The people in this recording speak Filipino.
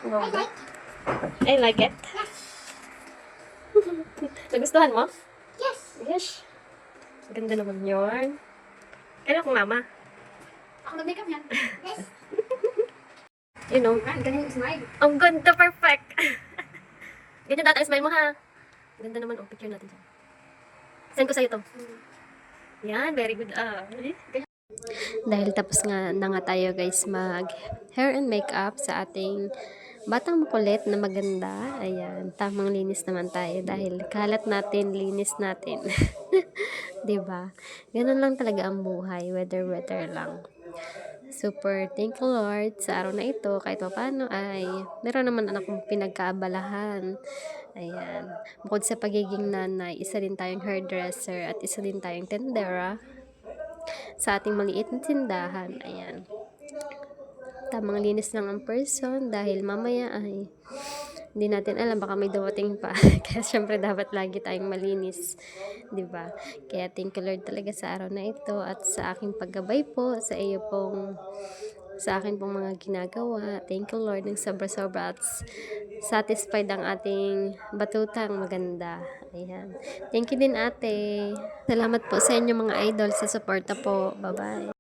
Wow. I like it. Nagustuhan mo? Yes. Yes. Ganda naman yun. Kailan ko mama? Ako nag-makeup yan. Yes. You know. Ang ganyan yung smile. Ang ganda, perfect. Ganyan data smile mo ha. Ganda naman, oh, picture natin dyan. Send ko sa'yo to. Yan, very good. Dahil tapos nga na nga tayo guys mag hair and makeup sa ating batang makulit na maganda. Ayan, tamang linis naman tayo dahil kalat natin, linis natin. 'Di ba? Ganun lang talaga ang buhay, weather lang. Super thank you Lord sa araw na ito kahit paano ay meron naman akong pinagkaabalahan. Ayan. Bukod sa pagiging nanay, isa din tayong hairdresser at isa din tayong tendera sa ating maliit na tindahan. Ayan. Tamang linis lang ang person dahil mamaya ay hindi natin alam, baka may dumating pa. Kaya syempre dapat lagi tayong malinis, 'di ba? Kaya thank you Lord talaga sa araw na ito at sa aking paggabay po sa iyo pong sa akin pong mga ginagawa. Thank you Lord ng sobra-sobra at satisfied ang ating batutang maganda. Ayan. Thank you din ate. Salamat po sa inyo mga idol sa suporta po. Bye-bye.